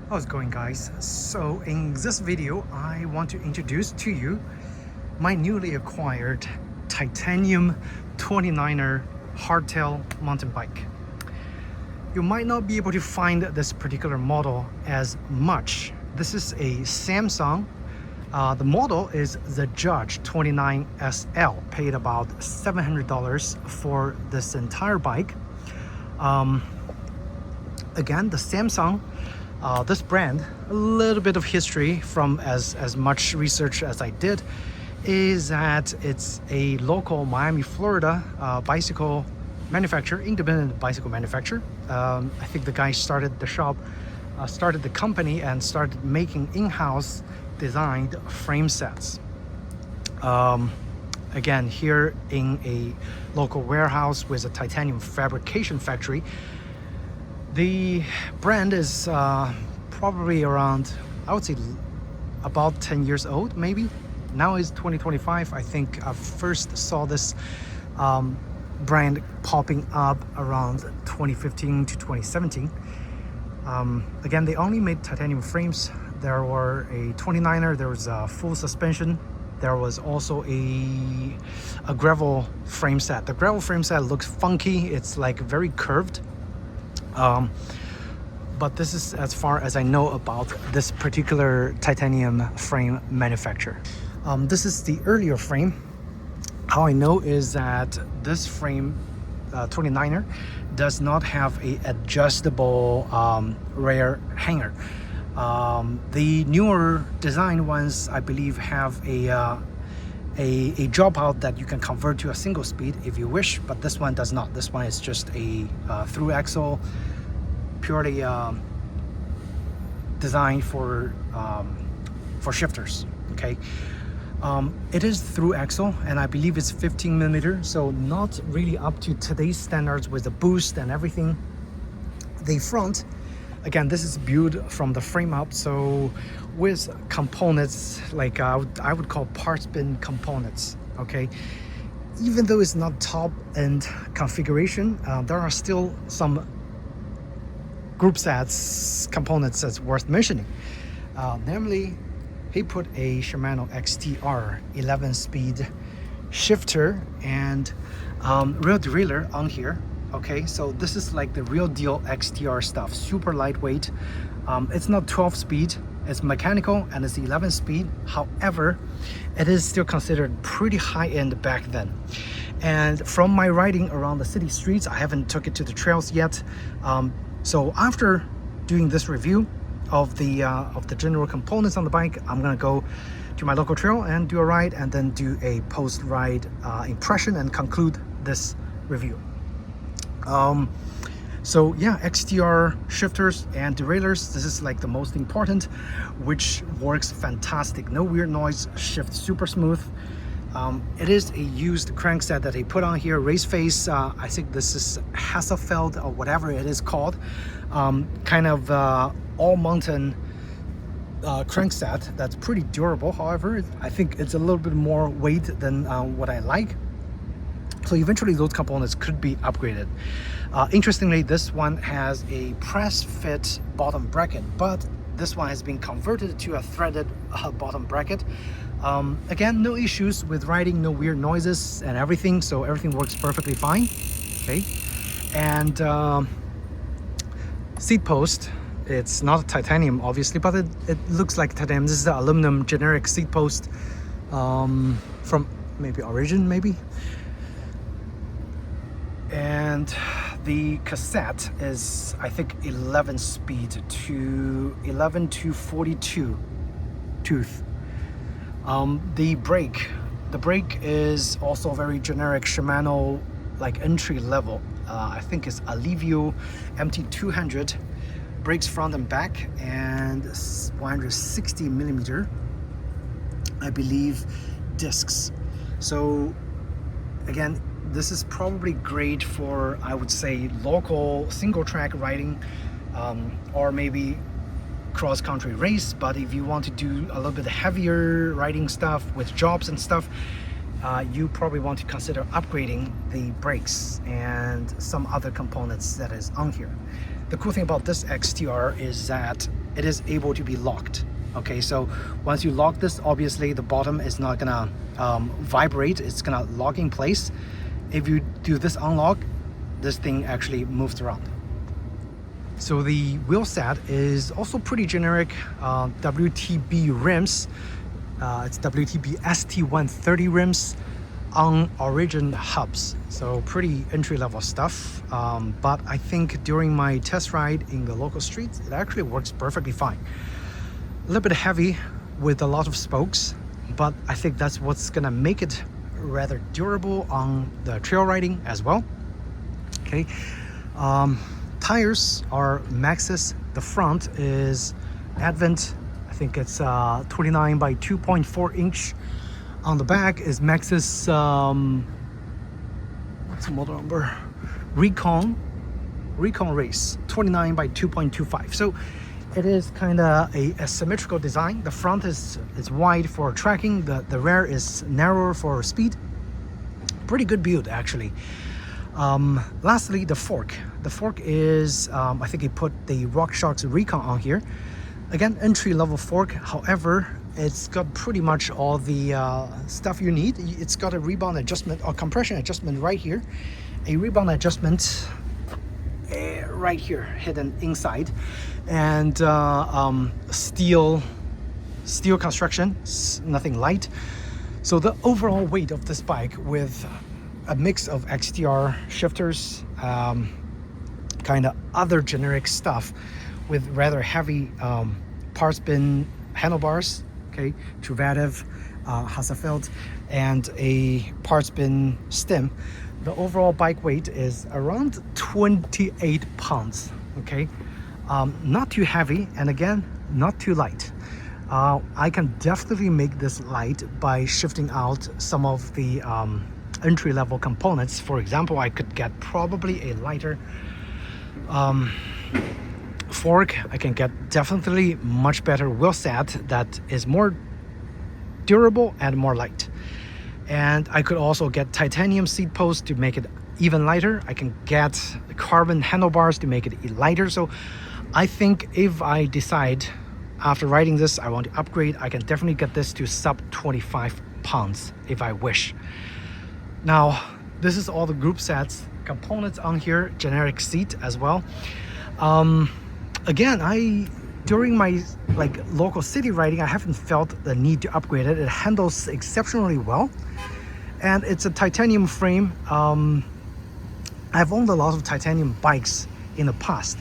How's it going, guys? So in this video I want to introduce to you my newly acquired titanium 29er hardtail mountain bike. You might not be able to find this particular model as much. This is a Samson. The model is the Judge 29SL. Paid about $700 for this entire bike. Again, the Samson, this brand, a little bit of history from as much research as I did, is that it's a local Miami, Florida bicycle manufacturer, independent bicycle manufacturer. I think the guy started the shop, started the company, and started making in-house designed frame sets. Again, here in a local warehouse with a titanium fabrication factory. The brand is probably around, I would say, about 10 years old, maybe. Now is 2025. I think I first saw this brand popping up around 2015 to 2017. Again, they only made titanium frames. There were a 29er, there was a full suspension. There was also a gravel frame set. The gravel frame set looks funky. It's like very curved. But this is as far as I know about this particular titanium frame manufacturer. This is the earlier frame. How I know is that this frame, 29er, does not have a adjustable rear hanger. The newer design ones, I believe, have a dropout that you can convert to a single speed if you wish, but this one does not. This one is just a through axle, purely designed for shifters. Okay, it is through axle, and I believe it's 15 millimeter, so not really up to today's standards with the boost and everything. The front, again, this is built from the frame up, so with components like I would call parts bin components. Okay, even though it's not top end configuration, there are still some group sets components that's worth mentioning. Namely, he put a Shimano XTR 11-speed shifter and real derailleur on here. Okay, so this is like the real deal XTR stuff, super lightweight. It's not 12-speed, it's mechanical, and it's 11-speed. However, it is still considered pretty high-end back then. And from my riding around the city streets, I haven't took it to the trails yet. So after doing this review of the general components on the bike, I'm gonna go to my local trail and do a ride, and then do a post-ride impression and conclude this review. So yeah, XTR shifters and derailleurs, this is like the most important, which works fantastic. No weird noise, shifts super smooth. It is a used crankset that they put on here, race face. I think this is Hasselfeld or whatever it is called. Kind of all mountain crankset that's pretty durable. However, I think it's a little bit more weight than what I like. So eventually those components could be upgraded. Interestingly, this one has a press fit bottom bracket, but this one has been converted to a threaded bottom bracket. Again, no issues with riding, no weird noises and everything, so everything works perfectly fine. Okay, and seat post, it's not titanium obviously, but it looks like titanium. This is the aluminum generic seat post from maybe Origin, maybe. And the cassette is, I think, 11 speed to 11 to 42 tooth. The brake is also very generic Shimano, like entry level. I think it's Alivio MT200. Brakes front and back, and 160 millimeter, I believe, discs. So again, this is probably great for, I would say, local single track riding, or maybe cross-country race. But if you want to do a little bit heavier riding stuff with jobs and stuff, you probably want to consider upgrading the brakes and some other components that is on here. The cool thing about this XTR is that it is able to be locked. Okay, so once you lock this, obviously the bottom is not gonna vibrate, it's gonna lock in place. If you do this unlock, this thing actually moves around. So the wheel set is also pretty generic WTB rims. It's WTB ST130 rims on Origin hubs, so pretty entry-level stuff, but I think during my test ride in the local streets, it actually works perfectly fine. A little bit heavy with a lot of spokes, but I think that's what's gonna make it rather durable on the trail riding as well. Okay, tires are Maxxis. The front is Advent, I think it's 29 by 2.4 inch. On the back is Maxxis, what's the model number? Recon Race, 29 by 2.25. So it is kind of a symmetrical design. The front is wide for tracking, the rear is narrower for speed. Pretty good build actually. Lastly, the fork. The fork is, I think he put the RockShox Recon on here. Again, entry-level fork. However, it's got pretty much all the stuff you need. It's got a rebound adjustment or compression adjustment right here, a rebound adjustment right here hidden inside, and steel construction, nothing light. So the overall weight of this bike, with a mix of XTR shifters, kind of other generic stuff, with rather heavy parts bin handlebars, okay, Truvativ, Hasselfeld, and a parts bin stem. The overall bike weight is around 28 pounds, okay? Not too heavy, and again, not too light. I can definitely make this light by shifting out some of the entry-level components. For example, I could get probably a lighter fork. I can get definitely much better wheel set that is more durable and more light. And I could also get titanium seat posts to make it even lighter. I can get carbon handlebars to make it lighter. So I think if I decide after riding this I want to upgrade, I can definitely get this to sub 25 pounds if I wish. Now, this is all the group sets, components on here, generic seat as well. Again, during my local city riding, I haven't felt the need to upgrade it. It handles exceptionally well, and it's a titanium frame. I've owned a lot of titanium bikes in the past.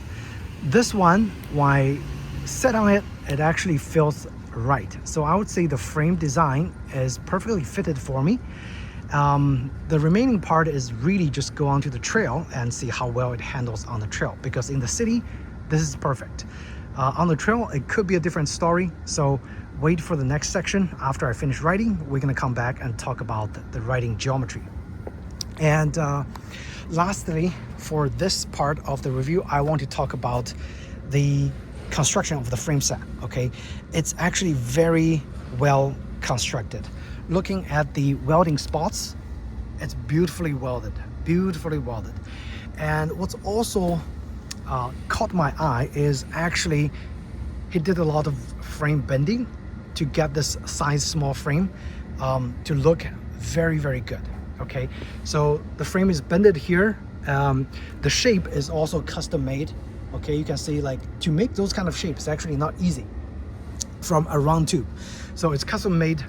This one, when I sat on it, it actually feels right. So I would say the frame design is perfectly fitted for me. The remaining part is really just go onto the trail and see how well it handles on the trail, because in the city, this is perfect. On the trail, it could be a different story, so wait for the next section. After I finish riding, we're gonna come back and talk about the riding geometry. And lastly, for this part of the review, I want to talk about the construction of the frame set, okay? It's actually very well constructed. Looking at the welding spots, it's beautifully welded. And what's also caught my eye is actually he did a lot of frame bending to get this size small frame to look very, very good. Okay, so the frame is bended here. The shape is also custom made. Okay, you can see, like, to make those kind of shapes is actually not easy from a round tube. So it's custom made.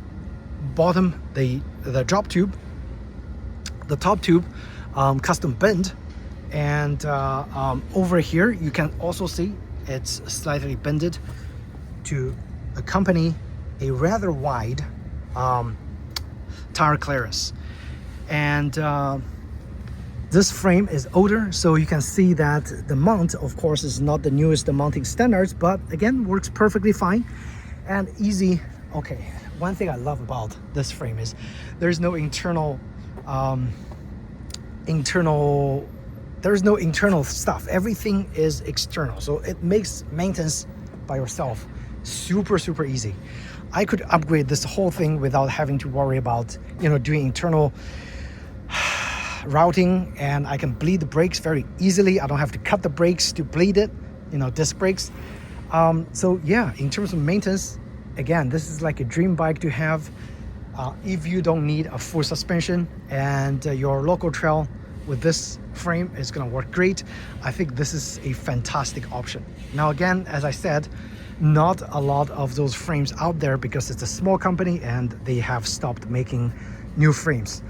Bottom, the drop tube, the top tube, custom bend, and over here you can also see it's slightly bended to accompany a rather wide tire clearance. And this frame is older, so you can see that the mount, of course, is not the newest mounting standards, but again, works perfectly fine and easy. Okay, one thing I love about this frame is there's no internal stuff. Everything is external, so it makes maintenance by yourself super easy. I could upgrade this whole thing without having to worry about, doing internal routing, and I can bleed the brakes very easily. I don't have to cut the brakes to bleed it, disc brakes. So yeah, in terms of maintenance, again, this is like a dream bike to have. If you don't need a full suspension and your local trail with this frame is going to work great, I think this is a fantastic option. Now again, as I said, not a lot of those frames out there because it's a small company and they have stopped making new frames.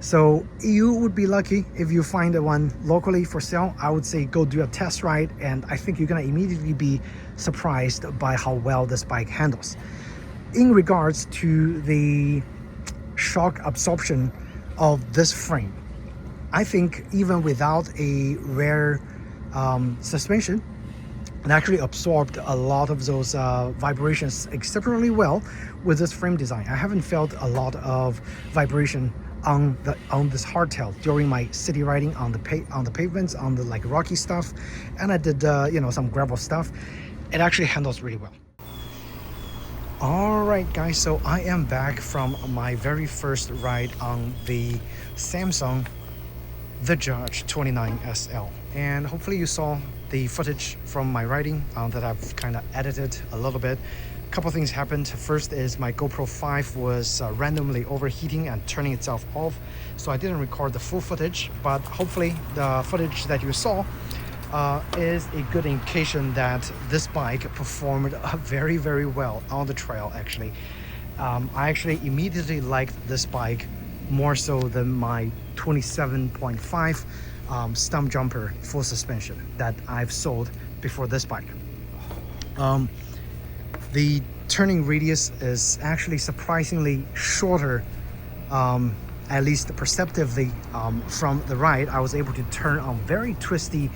So you would be lucky if you find one locally for sale. I would say go do a test ride, and I think you're gonna immediately be surprised by how well this bike handles. In regards to the shock absorption of this frame, I think even without a rear suspension, it actually absorbed a lot of those vibrations exceptionally well with this frame design. I haven't felt a lot of vibration on this hardtail during my city riding on the pavements, on the like rocky stuff, and I did you know, some gravel stuff. It actually handles really well. All right guys, so I am back from my very first ride on the Samson The Judge 29 SL, and hopefully you saw the footage from my riding that I've kind of edited a little bit. A couple things happened. First is my GoPro 5 was randomly overheating and turning itself off, so I didn't record the full footage, but hopefully the footage that you saw is a good indication that this bike performed very, very well on the trail. Actually, I actually immediately liked this bike more so than my 27.5 Stumpjumper full suspension that I've sold before this bike. The turning radius is actually surprisingly shorter, at least perceptively. From the ride, I was able to turn on very twisty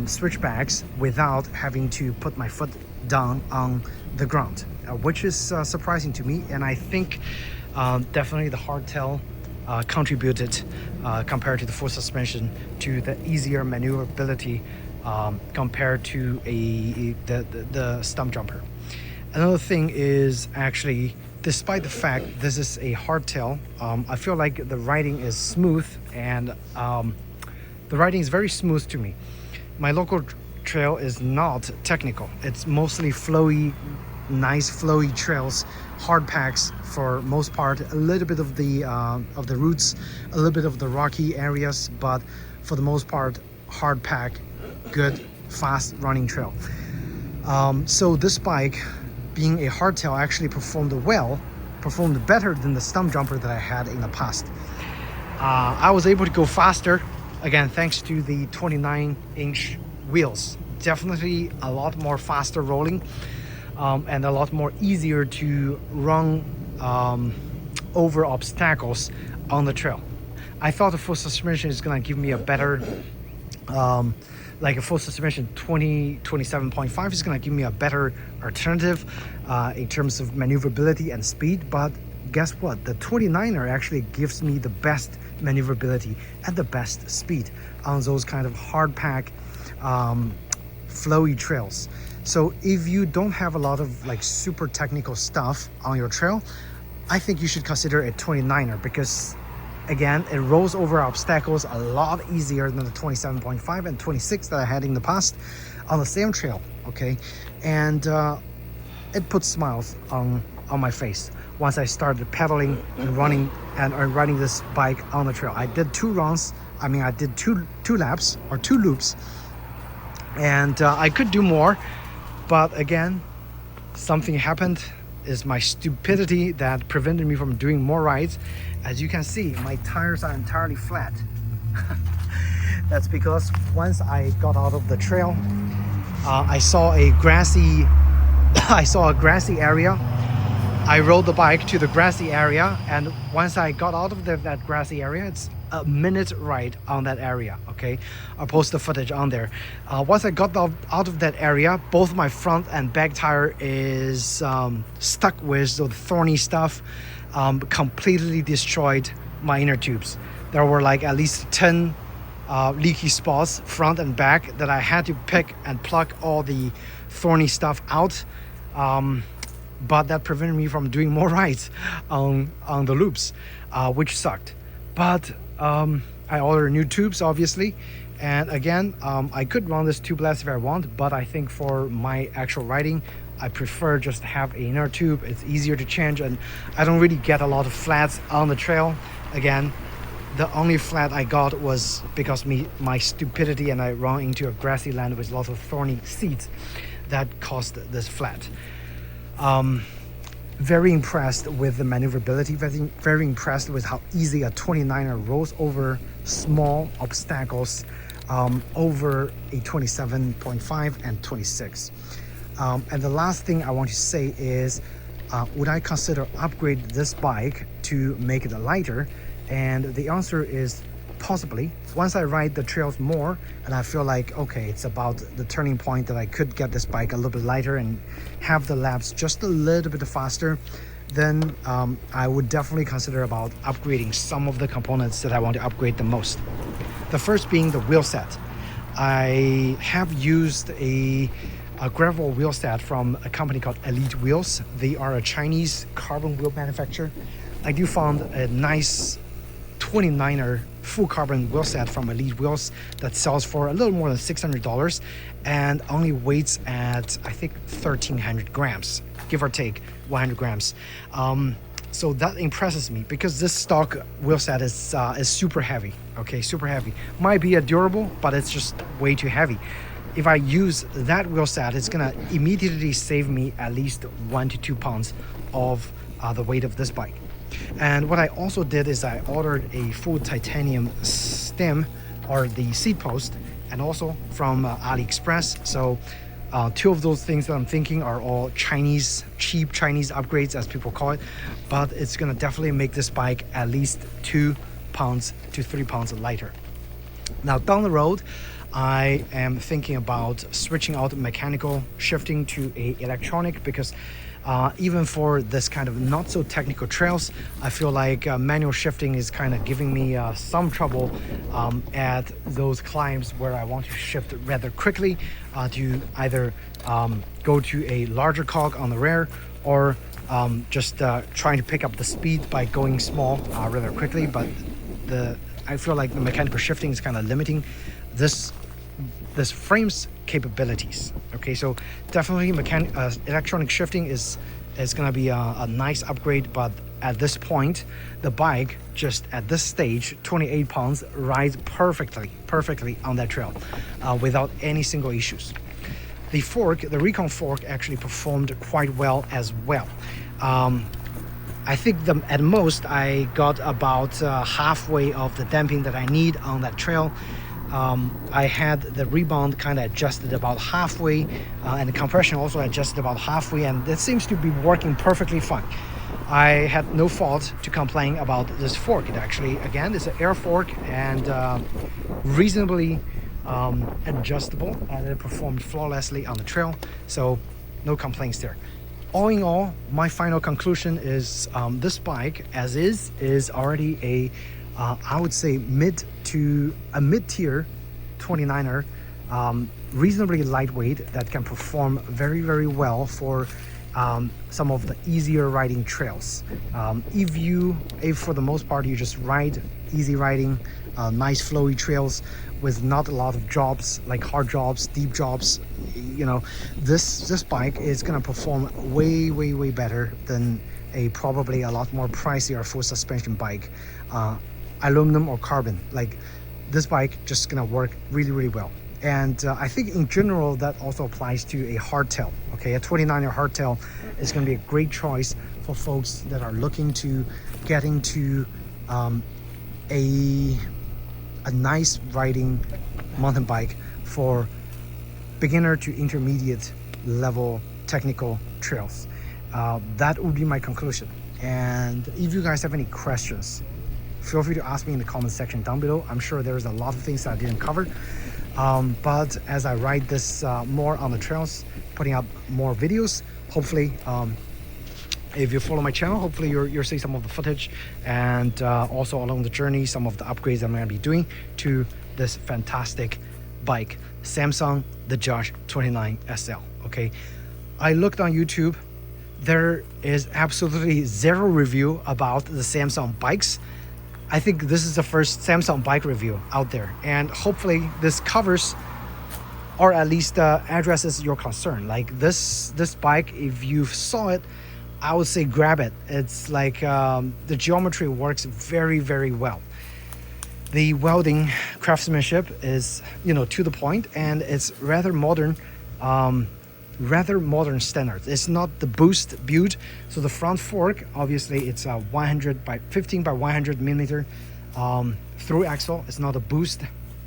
switchbacks without having to put my foot down on the ground, which is surprising to me, and I think definitely the hardtail contributed compared to the full suspension to the easier maneuverability compared to the Stumpjumper. Another thing is actually, despite the fact this is a hardtail, I feel like the riding is smooth, and the riding is very smooth to me. My local trail is not technical. It's mostly flowy, nice flowy trails, hard packs for most part, a little bit of the roots, a little bit of the rocky areas, but for the most part, hard pack, good, fast running trail. So this bike, being a hardtail, actually performed better than the Stumpjumper that I had in the past. I was able to go faster, again, thanks to the 29-inch wheels. Definitely a lot more faster rolling, and a lot more easier to run over obstacles on the trail. I thought the full suspension is gonna give me a better, like a full suspension 27.5 is gonna give me a better alternative in terms of maneuverability and speed, but guess what? The 29er actually gives me the best maneuverability at the best speed on those kind of hard pack, flowy trails. So if you don't have a lot of like super technical stuff on your trail, I think you should consider a 29er, because again, it rolls over obstacles a lot easier than the 27.5 and 26 that I had in the past on the same trail. Okay, and it puts smiles on my face once I started pedaling and running and riding this bike on the trail. I did two runs. I mean, I did two laps or two loops, and I could do more, but again, something happened. Is my stupidity that prevented me from doing more rides. As you can see, my tires are entirely flat. That's because once I got out of the trail, I saw a grassy area. I rode the bike to the grassy area, and once I got out of that grassy area, it's a minute ride on that area. Okay, I'll post the footage on there. Once I got out of that area, both my front and back tire is stuck with the thorny stuff, completely destroyed my inner tubes. There were like at least 10 leaky spots front and back that I had to pick and pluck all the thorny stuff out, but that prevented me from doing more rides on the loops, which sucked. But I ordered new tubes, obviously, And again, I could run this tubeless if I want, but I think for my actual riding, I prefer just to have an inner tube. It's easier to change, and I don't really get a lot of flats on the trail. Again, the only flat I got was because my stupidity, and I ran into a grassy land with lots of thorny seeds that caused this flat. Very impressed with the maneuverability, very impressed with how easy a 29er rolls over small obstacles over a 27.5 and 26. And the last thing I want to say is, would I consider upgrade this bike to make it lighter? And the answer is possibly. Once I ride the trails more and I feel like, okay, it's about the turning point that I could get this bike a little bit lighter and have the laps just a little bit faster, then I would definitely consider about upgrading some of the components that I want to upgrade the most. The first being the wheel set. I have used a gravel wheel set from a company called Elite Wheels. They are a Chinese carbon wheel manufacturer. I do found a nice 29er full carbon wheel set from Elite Wheels that sells for a little more than $600 and only weighs at, I think, 1,300 grams, give or take 100 grams. So that impresses me because this stock wheel set is super heavy. Okay, super heavy. Might be a durable, but it's just way too heavy. If I use that wheel set, it's gonna immediately save me at least 1 to 2 pounds of the weight of this bike. And what I also did is I ordered a full titanium stem, or the seat post, and also from AliExpress. So two of those things that I'm thinking are all Chinese, cheap Chinese upgrades, as people call it, but it's gonna definitely make this bike at least 2 pounds to 3 pounds lighter. Now down the road, I am thinking about switching out mechanical shifting to a electronic, because even for this kind of not so technical trails, I feel like manual shifting is kind of giving me some trouble at those climbs where I want to shift rather quickly to either go to a larger cog on the rear, or just trying to pick up the speed by going small rather quickly. But I feel like the mechanical shifting is kind of limiting this frame's capabilities. Okay, so definitely electronic shifting is going to be a nice upgrade, but at this point the bike, just at this stage, 28 pounds, rides perfectly on that trail without any single issues. The fork, the Recon fork, actually performed quite well as well. I think at most I got about halfway of the damping that I need on that trail. I had the rebound kind of adjusted about halfway, and the compression also adjusted about halfway, and it seems to be working perfectly fine. I had no fault to complain about this fork. It actually, again, is an air fork and reasonably adjustable, and it performed flawlessly on the trail, so no complaints there. All in all, my final conclusion is this bike, as is already I would say mid-tier 29er, reasonably lightweight, that can perform very well for some of the easier riding trails. If for the most part you just ride easy riding, nice flowy trails with not a lot of jobs, like hard jobs, deep jobs, you know, this bike is gonna perform way better than probably a lot more pricier full suspension bike, aluminum or carbon. Like, this bike just gonna work really well. And I think in general that also applies to a hardtail. Okay, a 29er hardtail is going to be a great choice for folks that are looking to get into a nice riding mountain bike for beginner to intermediate level technical trails. That would be my conclusion. And if you guys have any questions, feel free to ask me in the comment section down below. I'm sure there's a lot of things that I didn't cover. But as I ride this more on the trails, putting up more videos, hopefully, if you follow my channel, hopefully you'll see some of the footage, and also along the journey, some of the upgrades I'm going to be doing to this fantastic bike, Samson the Judge 29 SL. Okay, I looked on YouTube. There is absolutely zero review about the Samson bikes. I think this is the first Samson bike review out there, and hopefully this covers or at least addresses your concern. Like this bike, if you saw it, I would say grab it. It's like the geometry works very, very well. The welding craftsmanship is, you know, to the point, and it's rather modern standards. It's not the boost build. So the front fork, obviously it's a 100 by 15 by 100 millimeter through axle. It's not a boost,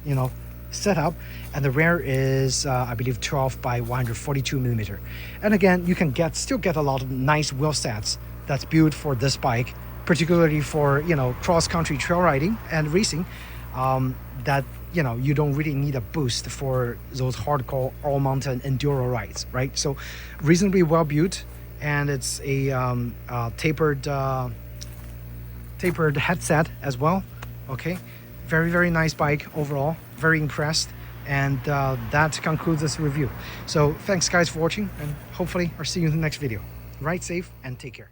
you know, setup. And the rear is I believe 12 by 142 millimeter. And again, you can still get a lot of nice wheel sets that's built for this bike, particularly for, you know, cross-country trail riding and racing, that, you know, you don't really need a boost for those hardcore all-mountain enduro rides, right? So reasonably well built, and it's a tapered headset as well. Okay, very, very nice bike overall. Very impressed, and that concludes this review. So thanks guys for watching, and hopefully I'll see you in the next video. Ride safe and take care.